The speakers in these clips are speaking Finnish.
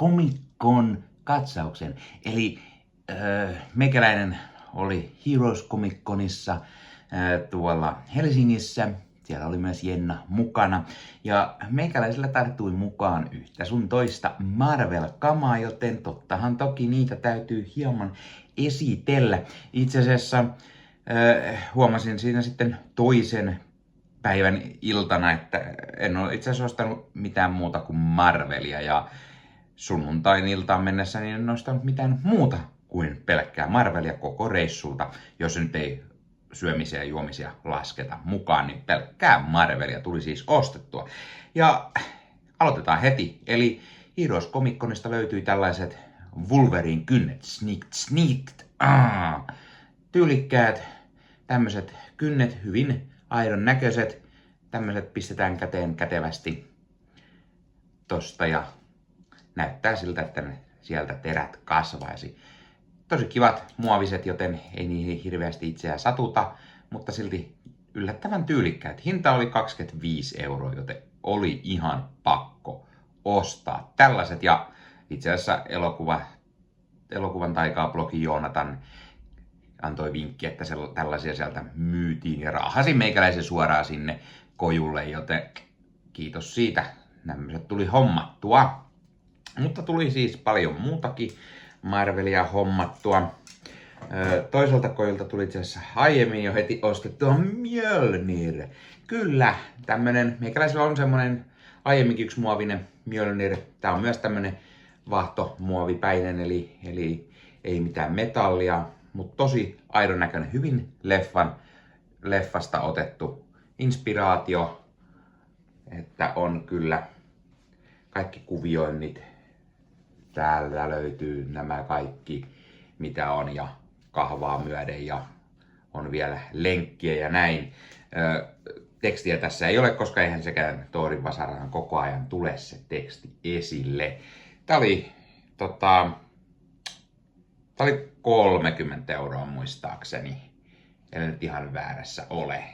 Comic-Con katsauksen. Eli meikäläinen oli Heroes Comic-Conissa tuolla Helsingissä. Siellä oli myös Jenna mukana. Ja meikäläisellä tarttui mukaan yhtä sun toista Marvel-kamaa, joten tottahan toki niitä täytyy hieman esitellä. Itse asiassa huomasin siinä sitten toisen päivän iltana, että en ole itse asiassa ostanut mitään muuta kuin Marvelia. Ja sunnuntain iltaan mennessä niin en ostanut mitään muuta kuin pelkkää Marvelia koko reissulta, jos nyt ei syömisiä ja juomisia lasketa mukaan, niin pelkkää Marvelia tuli siis ostettua. Ja aloitetaan heti. Eli Heroes Comic-Conista löytyi tällaiset Wolverine kynnet. Sneaked. Tyylikkäät tämmöiset kynnet, hyvin aidon näköiset. Tämmöiset pistetään käteen kätevästi tosta ja näyttää siltä, että sieltä terät kasvaisi. Tosi kivat muoviset, joten ei niihin hirveästi itseään satuta, mutta silti yllättävän tyylikkäät. Hinta oli 25 €, joten oli ihan pakko ostaa tällaiset. Ja itse asiassa elokuvan taikaa-blogi Joonatan antoi vinkki, että tällaisia sieltä myytiin ja raahasin meikäläisen suoraan sinne kojulle, joten kiitos siitä. Nämmiset tuli hommattua. Mutta tuli siis paljon muutakin Marvelia hommattua. Toiselta kojulta tuli itse asiassa aiemmin jo heti ostettua Mjölnir. Kyllä, tämmönen, meikäläisellä on semmonen aiemminkin yksi muovinen Mjölnir. Tää on myös tämmönen vahtomuovipäinen, eli ei mitään metallia, mutta tosi aidon näköinen, hyvin leffasta otettu inspiraatio, että on kyllä kaikki kuvioinnit. Täältä löytyy nämä kaikki, mitä on, ja kahvaa myöden, ja on vielä lenkkiä ja näin. Tekstiä tässä ei ole, koska eihän sekään Thorin vasaraan koko ajan tule se teksti esille. Tää oli 30 € muistaakseni, eli nyt ihan väärässä ole.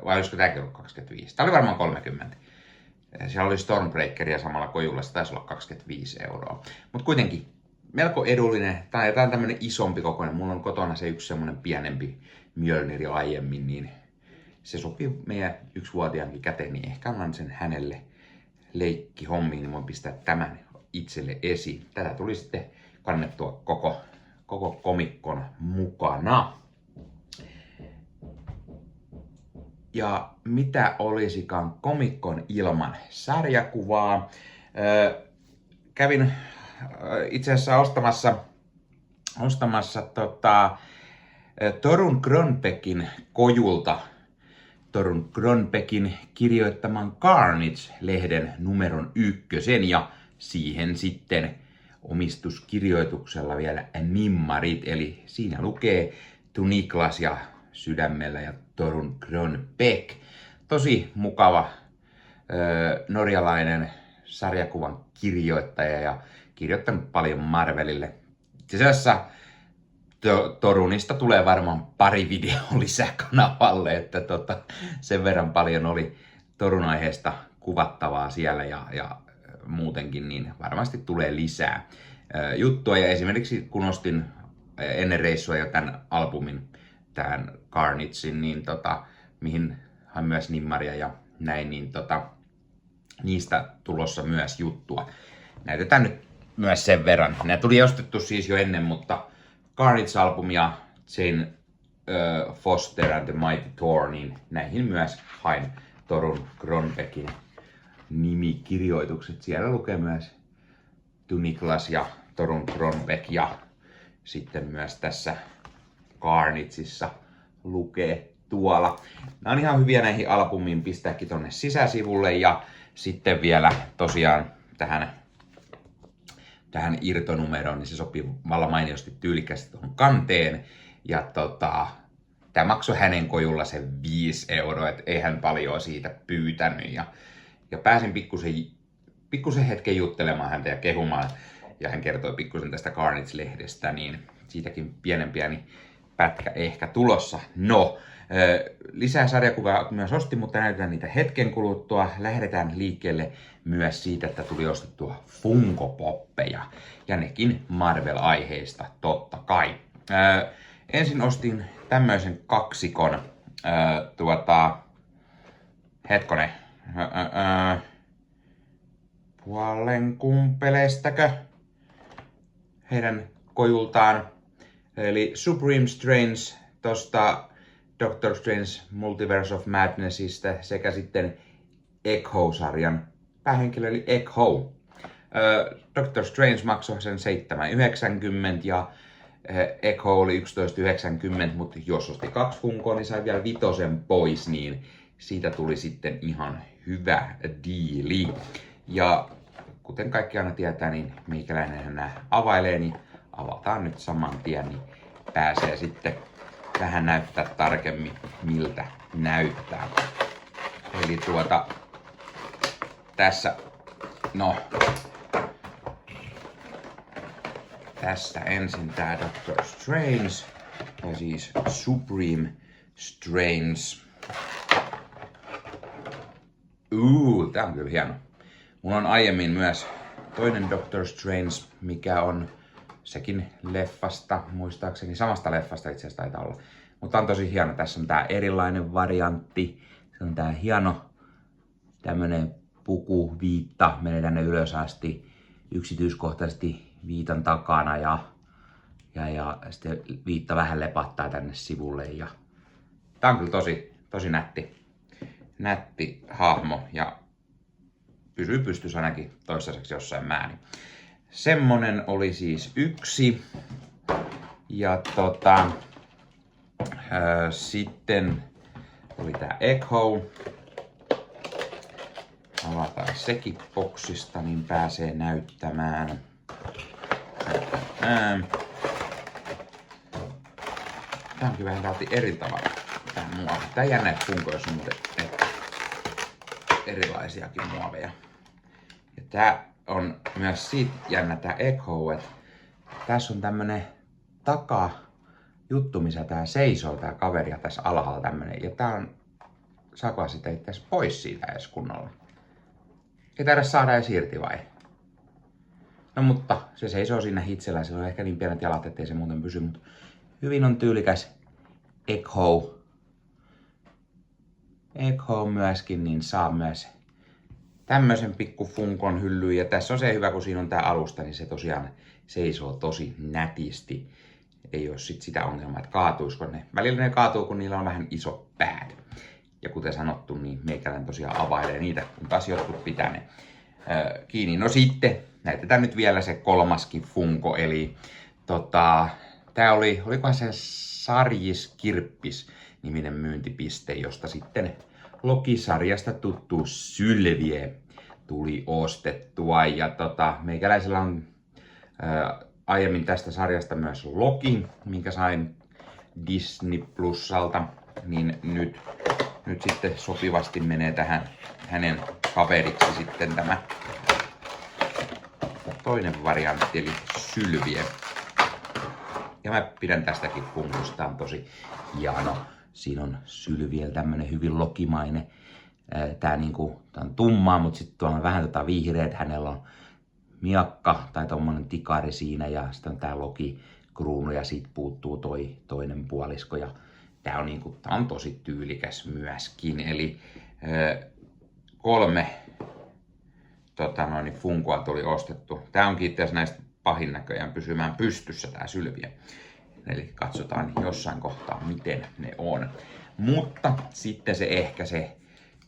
Vai olisiko tämäkin ollut 25? Tää oli varmaan 30. Siellä oli Stormbreakeria samalla kojulla, se taisi olla 25 €. Mutta kuitenkin melko edullinen. Tää on tämmönen isompi kokoinen. Mulla on kotona se yksi semmonen pienempi Mjölnir jo aiemmin, niin se sopii meidän 1-vuotiaankin käteen, niin ehkä annan sen hänelle leikkihommiin, niin voin pistää tämän itselle esiin. Tätä tuli sitten kannettua koko Comic-Con mukana. Ja mitä olisikaan Comic-Con ilman sarjakuvaa? Kävin itse asiassa ostamassa Torun Grönbeckin kojulta Torun Grönbeckin kirjoittaman Carnage-lehden numeron 1 ja siihen sitten omistuskirjoituksella vielä nimmarit. Eli siinä lukee Tuniklas ja sydämellä ja Torun Grönbeck. Tosi mukava norjalainen sarjakuvan kirjoittaja ja kirjoittanut paljon Marvelille. Itse asiassa Torunista tulee varmaan pari videoa lisää kanavalle, että sen verran paljon oli Torun aiheesta kuvattavaa siellä ja muutenkin, niin varmasti tulee lisää juttua. Ja esimerkiksi kun ostin ennen reissua jo tämän albumin, tämän Carnagein, niin mihin hän myös nimmaria ja näin, niin niistä tulossa myös juttua. Näytetään nyt myös sen verran. Nämä tuli ostettu siis jo ennen, mutta Carnage-album ja Jane Foster and the Mighty Thor, niin näihin myös hain Torun Grönbeckin nimikirjoitukset. Siellä lukee myös Tuniklas ja Torun Grönbeck ja sitten myös tässä Carnageissa lukee tuolla. Nämä on ihan hyviä näihin albumiin pistääkin tonne sisäsivulle ja sitten vielä tosiaan tähän irtonumeroon, niin se sopii vallan mainiosti tyylikästi tuohon kanteen. Ja tämä maksoi hänen kojulla se 5 €, et ei hän paljon siitä pyytänyt. Ja pääsin pikkusen hetken juttelemaan häntä ja kehumaan. Ja hän kertoi pikkusen tästä Carnage-lehdestä, niin siitäkin pienen pieni pätkä ehkä tulossa. No, lisää sarjakuvaa myös ostin, mutta näytetään niitä hetken kuluttua. Lähdetään liikkeelle myös siitä, että tuli ostettua Funko Poppeja. Ja nekin Marvel-aiheista, totta kai. Ensin ostin tämmöisen kaksikon. Hetkonen. Puolen kumpelestäkö? Heidän kojultaan. Eli Supreme Strange tosta Doctor Strange Multiverse of Madnessista sekä sitten Echo-sarjan päähenkilö eli Echo. Doctor Strange maksoi sen 7,90 ja Echo oli 11,90, mutta jos osti 2 Funkoa, niin sai vielä 5 pois, niin siitä tuli sitten ihan hyvä diili. Ja kuten kaikki aina tietää, niin meikäläinen nämä availee, niin avataan nyt saman tien, niin pääsee sitten vähän näyttää tarkemmin, miltä näyttää. Eli tässä, no, tästä ensin tää Doctor Strange, ja siis Supreme Strange. Tää on kyllä hieno. Mulla on aiemmin myös toinen Doctor Strange, mikä on sekin leffasta, muistaakseni samasta leffasta itse asiassa taitaa olla. Mutta on tosi hieno. Tässä on tää erilainen variantti. Se on tää hieno tämmönen pukuviitta. Menee tänne ylös asti yksityiskohtaisesti viitan takana ja sitten viitta vähän lepattaa tänne sivulle. Ja tää on kyllä tosi nätti hahmo ja pysyy pystyssä ainakin toistaiseksi jossain määrin. Semmonen oli siis yksi. Ja sitten oli tää Echo. Avataan sekin boksista, niin pääsee näyttämään. Tää onkin vähän eri tavalla. Tää muovi. Tää jännä, että Funkoissa on muuten erilaisiakin muoveja. Ja tää on myös siitä jännä tää Echo, että tässä on tämmönen takajuttu, missä tää seisoo tää kaveri ja tässä alhaalla tämmönen. Ja tää on, saako sitä itse pois siitä edes kunnolla? Ei taida saada edes irti vai? No mutta se seisoo siinä itsellään, sillä on ehkä niin pienet jalat, ettei se muuten pysy, mutta hyvin on tyylikäs Echo. Echo myöskin, niin saa myös tämmöisen pikku Funkon hyllyyn. Ja tässä on se hyvä, kun siinä on tää alusta, niin se tosiaan seisoo tosi nätisti. Ei oo sit sitä ongelmaa, että kaatuisiko ne. Välillä ne kaatuu, kun niillä on vähän iso päät. Ja kuten sanottu, niin meikäläinen tosiaan availee niitä, kun taas jotkut pitää ne kiinni. No sitten näytetään nyt vielä se kolmaskin Funko, eli tää olikohan se Sarjis Kirppis niminen myyntipiste, josta sitten Loki-sarjasta tuttu Sylvie tuli ostettua. Ja meikäläisellä on aiemmin tästä sarjasta myös Loki, minkä sain Disney Plusalta, niin nyt sitten sopivasti menee tähän hänen kaveriksi sitten tämä toinen variantti, eli Sylvie. Ja mä pidän tästäkin Funkosta, on tosi hieno. Siinä on Sylviellä tämmönen hyvin lokimainen. Tää on tummaa, mutta sitten tuolla on vähän vihreät. Hänellä on miakka tai tommonen tikari siinä ja sitten on tää Loki-kruunu ja siitä puuttuu toinen puolisko. Ja tää on tosi tyylikäs myöskin. Eli 3 Funkoa tuli ostettu. Tää onkin itse asiassa näistä pahin näköjään pysymään pystyssä tää Sylvie. Eli katsotaan jossain kohtaa, miten ne on. Mutta sitten se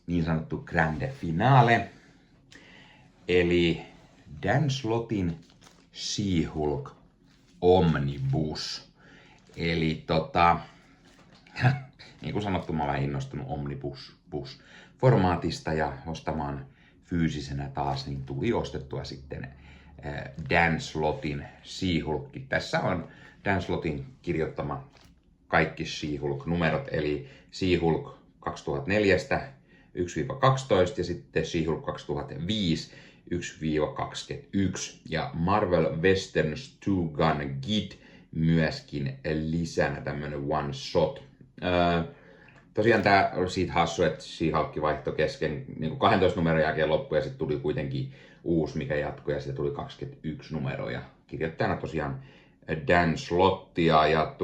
niin sanottu grande finale. Eli Dan Slottin She-Hulk Omnibus. Eli niin kuin sanottu, mä olen innostunut Omnibus-formaatista ja ostamaan fyysisenä taas, niin tuli ostettua sitten Dan Slottin She-Hulk. Tässä on Dan Slottin kirjoittama kaikki She-Hulk-numerot, eli She-Hulk 2004 1-12 ja sitten She-Hulk 2005 1-21 ja Marvel Westerns Two Gun Kid myöskin lisänä tämmönen one shot. Tosiaan tää oli siitä hassu, että She-Hulk vaihtoi kesken niin 12 numeron jälkeen loppu ja sitten tuli kuitenkin uusi, mikä jatkui ja siitä tuli 21 numeroa. Kirjoittajana tosiaan Dan Slottia ja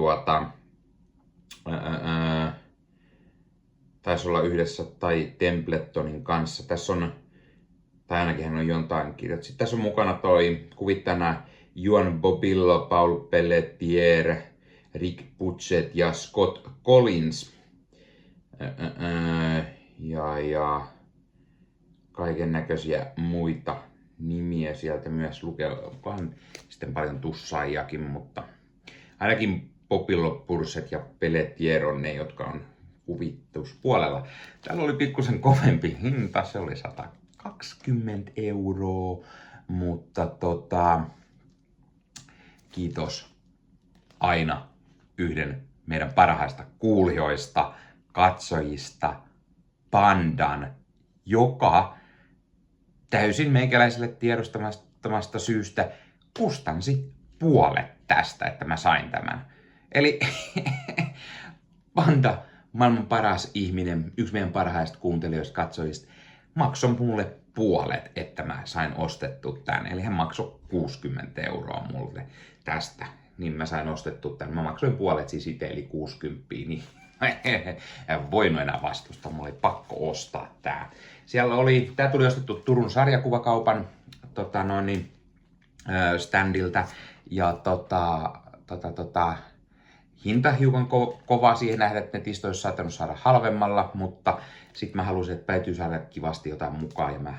taisi olla yhdessä tai Templetonin kanssa. Tässä on, tai ainakin hän on jotain kirjoittanut. Sitten tässä on mukana toi kuvittajana Juan Bobillo, Paul Pelletier, Rick Puchet ja Scott Collins. Ja kaiken näköisiä muita nimiä sieltä myös lukee. Onkohan sitten paljon tussaajakin, mutta ainakin Bobillo, Puchet ja Pelletier on ne, jotka on kuvituspuolella. Täällä oli pikkusen kovempi hinta, se oli 120 €, mutta kiitos aina yhden meidän parhaista kuulijoista, katsojista, Pandan, joka täysin meikäläiselle tiedostamastomasta syystä kustansi puolet tästä, että mä sain tämän. Eli Panda, maailman paras ihminen, yksi meidän parhaista kuuntelijoista, katsojista, maksoi mulle puolet, että mä sain ostettua tämän. Eli hän maksoi 60 € mulle tästä. Niin mä sain ostettua tämän. Mä maksoin puolet siis itse, eli 60, niin en voinut enää vastustaa. Mulla oli pakko ostaa tää. Siellä oli, tää tuli ostettu Turun sarjakuvakaupan standilta. Ja hinta hiukan kova siihen nähdä, että netistä olisi saattanut saada halvemmalla, mutta sitten mä halusin, että täytyy saada kivasti jotain mukaan ja mä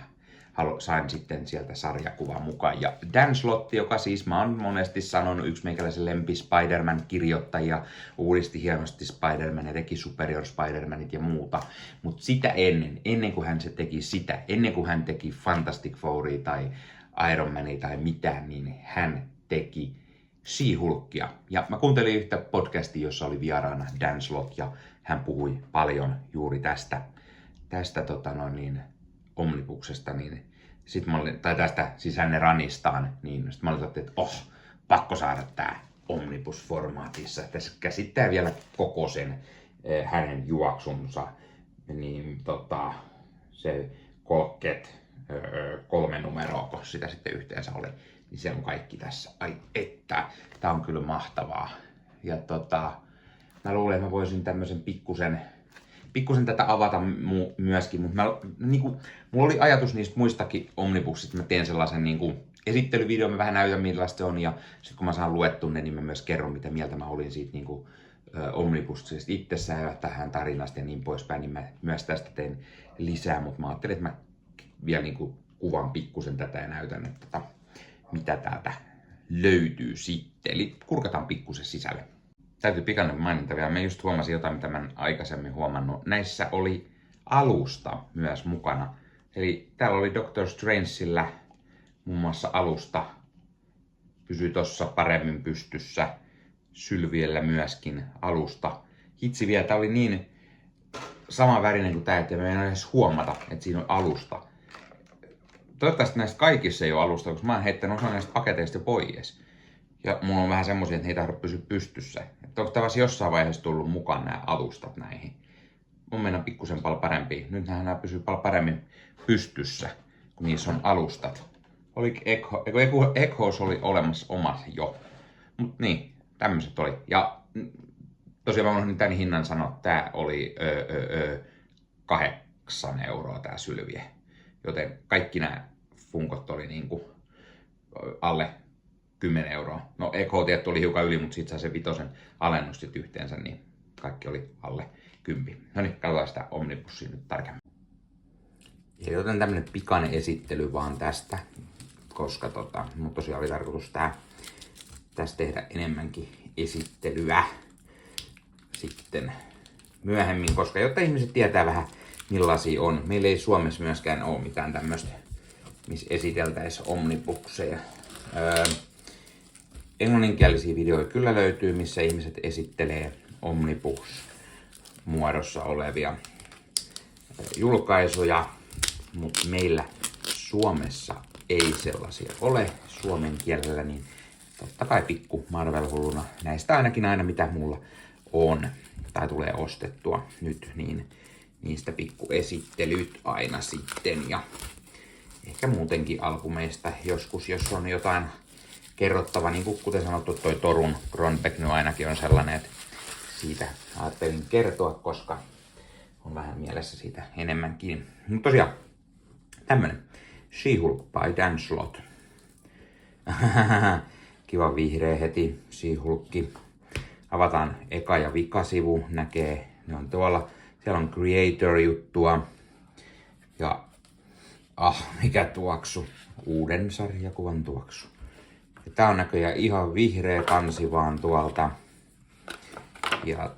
sain sitten sieltä sarjakuvan mukaan. Ja Dan Slott, joka siis mä oon monesti sanonut yksi meikäläisen lempi Spider-Man-kirjoittajia, uudisti hienosti Spider-Man ja teki Superior Spider-Manit ja muuta. Mutta sitä ennen kuin hän se teki sitä, ennen kuin hän teki Fantastic Fouria tai Iron Mania tai mitään, niin hän teki She-Hulkia. Ja mä kuuntelin yhtä podcastia, jossa oli vieraana Dan Slott ja hän puhui paljon juuri tästä Omnibuksesta, niin sit mä olin, tai tästä siis hänen ranistaan, niin sit mä olin, että pakko saada tää Omnibus-formaatissa. Tässä käsittää vielä koko sen hänen juoksunsa, niin se 33 numeroa, kun sitä sitten yhteensä oli, niin se on kaikki tässä. Ai että, tää on kyllä mahtavaa. Ja mä luulen, että mä voisin tämmösen pikkusen tätä avata myöskin, mutta mulla oli ajatus niistä muistakin Omnibuksista, mä teen sellaisen esittelyvideon, mä vähän näytän millaista se on, ja sitten kun mä saan luettua ne, niin mä myös kerron, mitä mieltä mä olin siitä Omnibuksista itsessään ja tähän tarinasta ja niin poispäin, niin mä myös tästä teen lisää, mutta mä ajattelin, että mä vielä kuvan pikkusen tätä ja näytän, että mitä täältä löytyy sitten, eli kurkataan pikkusen sisälle. Täytyy pikainen maininta vielä. Mä just huomasin jotain, mitä mä en aikaisemmin huomannut. Näissä oli alusta myös mukana. Eli täällä oli Doctor Strangella muun muassa alusta. Pysyy tossa paremmin pystyssä. Sylviellä myöskin alusta. Hitsi vielä, tää oli niin sama värinen kuin tää, että mä en edes huomata, että siinä on alusta. Toivottavasti näistä kaikissa ei ole alusta, koska mä oon heittänyt osa näistä paketeista pois. Ja mulla on vähän semmosia, että niitä ei pysy pystyssä. Että onko tavassa jossain vaiheessa tullut mukaan nämä alustat näihin? Mun mennä pikkusen paljon parempiin. Nyt nämä pysyy paljon paremmin pystyssä, kun niissä on alustat. Echoes oli olemassa omat jo. Mut niin, tämmöset oli. Ja tosiaan mä unohdin tän hinnan sanoa, tää oli 8 € tää sylvie. Joten kaikki nämä funkot oli alle 10 €. No Echo tietty oli hiukan yli, mutta sit sai se 5 alennus sit yhteensä, niin kaikki oli alle 10. No niin, katsotaan sitä Omnibusia nyt tarkemmin. Eli otan tämmönen pikainen esittely vaan tästä, koska mun tosiaan oli tarkoitus tästä tehdä enemmänkin esittelyä sitten myöhemmin, koska jotta ihmiset tietää vähän millaisia on. Meillä ei Suomessa myöskään ole mitään tämmöstä, missä esiteltäisiin Omnibukseja. Englanninkielisiä videoita kyllä löytyy, missä ihmiset esittelee Omnibus-muodossa olevia julkaisuja, mutta meillä Suomessa ei sellaisia ole suomen kielellä, niin totta kai pikku Marvel-hulluna. Näistä ainakin aina mitä mulla on tai tulee ostettua nyt, niin niistä pikku esittelyt aina sitten. Ja ehkä muutenkin albumeista joskus, jos on jotain kerrottava, niin kuin kuten sanottu, toi Torun Grondbek nyt ainakin on sellainen, että siitä ajattelin kertoa, koska on vähän mielessä siitä enemmänkin. Mutta tosiaan, tämmönen She-Hulk by Dan Slott. Kiva vihreä heti, She-Hulkki. Avataan eka ja vikasivu, näkee, ne on tuolla. Siellä on Creator-juttua. Ja, mikä tuoksu. Uuden sarjakuvan tuoksu. Ja tää on näköjään ihan vihreä kansi vaan tuolta. Ja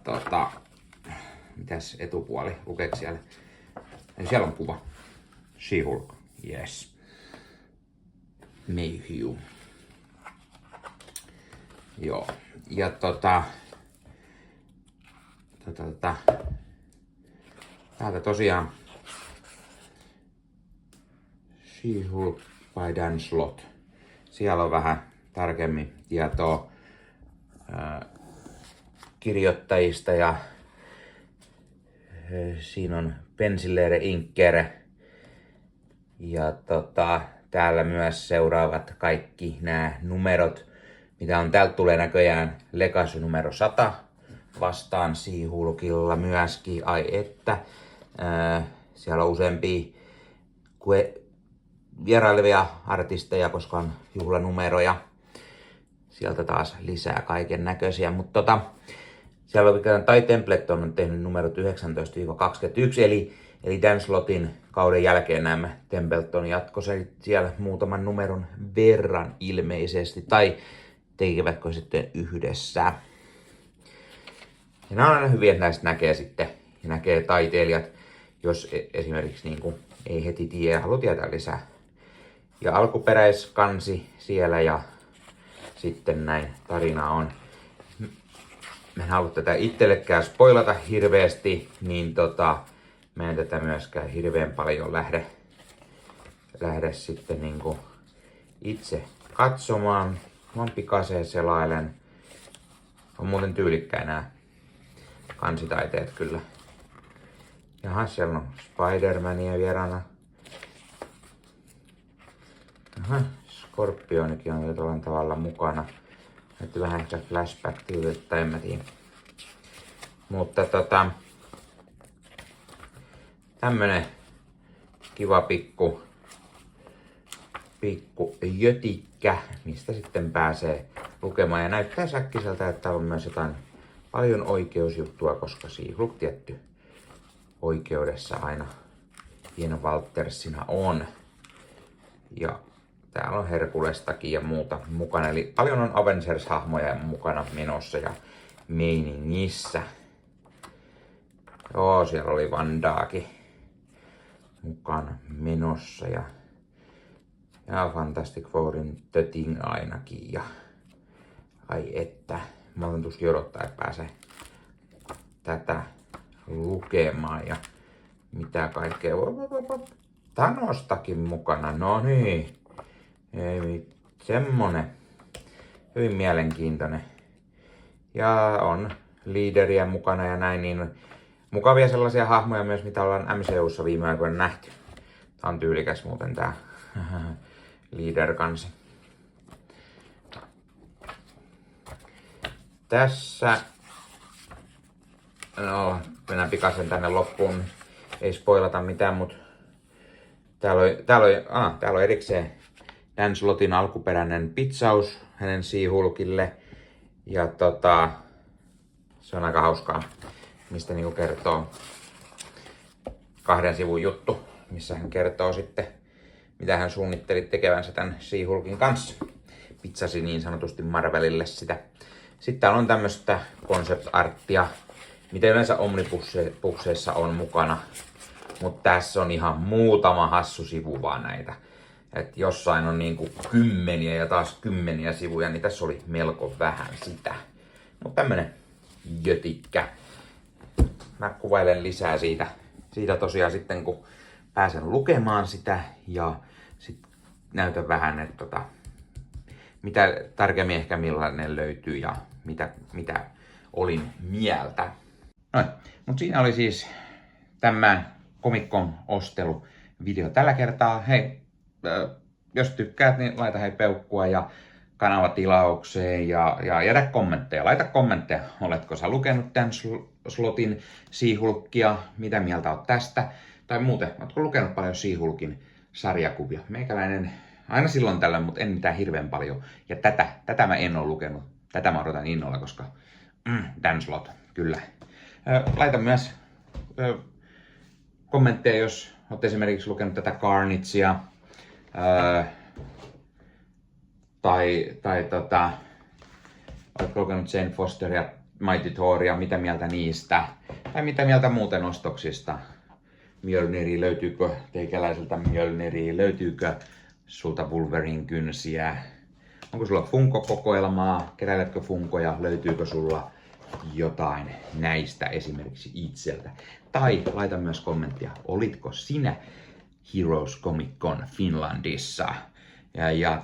mitäs etupuoli, lukeeko siellä? Ja siellä on kuva. She-Hulk, yes. Mayhew. Joo, ja täältä tosiaan She-Hulk by Dan Slott. Siellä on vähän tarkemmin tietoa kirjoittajista ja siinä on Pencilere Inker ja täällä myös seuraavat kaikki nämä numerot, mitä on. Täältä tulee näköjään Legacy numero 100 vastaan She-Hulkilla myöskin. Ai että. Siellä on useampia vierailevia artisteja, koska on juhlanumeroja. Sieltä taas lisää kaiken näköisiä. Mutta siellä on Tai Templeton on tehnyt numerot 19-21, eli Dan Slottin kauden jälkeen nämä Templeton jatkossa siellä muutaman numeron verran ilmeisesti, tai tekevätkö sitten yhdessä. Ja nämä on aina hyviä, että näistä näkee sitten, ja näkee taiteilijat, jos esimerkiksi niin kuin ei heti tiedä, haluaa tietää lisää. Ja alkuperäiskansi siellä, ja sitten näin tarina on. Mä en halua tätä itsellekään spoilata hirveästi, niin mä en tätä myöskään hirveän paljon lähde sitten niinku itse katsomaan. Mä pikaseen selailen. On muuten tyylikkäin nää kansitaiteet kyllä. Jaha, siellä on Spider-Mania vieraana. Aha, Skorpionikin on jotain tavalla mukana. Näytti vähän ehkä flashback-tyyliltä, en mä tiedä. Mutta tämmönen kiva pikku jötikkä, mistä sitten pääsee lukemaan. Ja näyttää säkkiseltä, että on myös jotain paljon oikeusjuttua, koska She-Hulk tietty oikeudessa aina hieno Waltersina on. Ja täällä on Herkulestakin ja muuta mukana. Eli paljon on Avengers-hahmoja mukana menossa ja meiningissä. Joo, siellä oli Vandaakin mukana menossa ja Fantastic Fourin Töting ainakin. Ja ai että, mä olen tuskin odottaa, että pääsee tätä lukemaan ja mitä kaikkea. Thanostakin mukana, no niin. Ei, semmonen hyvin mielenkiintoinen. Ja on liideriä mukana ja näin, niin mukavia sellaisia hahmoja myös, mitä ollaan MCU:ssa viime aikoina nähty. Tää on tyylikäs muuten tää leader-kansi. Tässä, no mennään pikaisen tänne loppuun, ei spoilata mitään, mutta täällä on erikseen Dan Slottin alkuperäinen pitsaus hänen She-Hulkille. Ja se on aika hauskaa, mistä niinku kertoo 2 sivun juttu, missä hän kertoo sitten, mitä hän suunnitteli tekevänsä tämän She-Hulkin kanssa. Pitsasi niin sanotusti Marvelille sitä. Sitten täällä on tämmöistä concept arttia, mitä yleensä Omnibusseissa on mukana. Mutta tässä on ihan muutama hassu sivu vaan näitä. Et jossain on niinku 10 ja taas 10 sivuja, niin tässä oli melko vähän sitä. Mutta tämmönen jötikkä. Mä kuvailen lisää siitä tosiaan sitten, kun pääsen lukemaan sitä. Ja sit näytän vähän, että mitä tarkemmin ehkä millainen löytyy ja mitä olin mieltä. Noin, mutta siinä oli siis tämä Comic-Con ostelu-video tällä kertaa. Hei, jos tykkäät, niin laita hei peukkua ja kanavatilaukseen ja jätä kommentteja. Laita kommentteja, oletko sä lukenut tämän slotin She-Hulkia, mitä mieltä oot tästä? Tai muuten, ootko lukenut paljon She-Hulkin sarjakuvia? Meikäläinen aina silloin tällöin, mutta en mitään hirveän paljon. Ja tätä mä en ole lukenut. Tätä mä odotan innolla, koska Dan Slott, kyllä. Laita myös kommentteja, jos olet esimerkiksi lukenut tätä Carnagea, tai oletko lukenut Jane Fosteria, Mighty Thoria, mitä mieltä niistä, tai mitä mieltä muuten ostoksista. Mjölniri, löytyykö teikäläiseltä Mjölniri, löytyykö sulta Wolverine kynsiä, onko sulla Funko-kokoelmaa, keräiletkö Funkoja, löytyykö sulla jotain näistä esimerkiksi itseltä. Tai laita myös kommenttia, olitko sinä Heroes Comic Con Finlandissa? Ja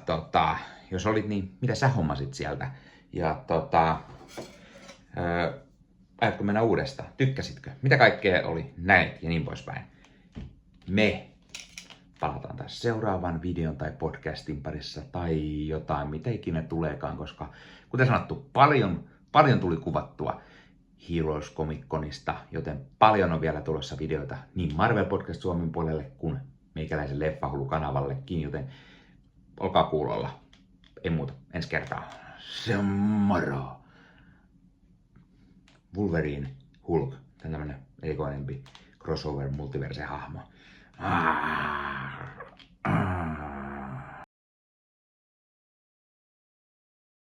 jos olit, niin mitä sä hommasit sieltä? Ja aiotko mennä uudestaan? Tykkäsitkö? Mitä kaikkea oli? Näit ja niin poispäin. Me palataan taas seuraavan videon tai podcastin parissa tai jotain, mitä ikinä tuleekaan, koska kuten sanottu, paljon tuli kuvattua Heroes Comic Conista, joten paljon on vielä tulossa videoita niin Marvel Podcast Suomen puolelle kuin meikäläisen Leffahullu-kanavallekin, joten olkaa kuulolla. Ei muuta, ensi kertaa. Se on moro! Wolverine, Hulk, tämmönen erikoinempi crossover multiverse-hahmo.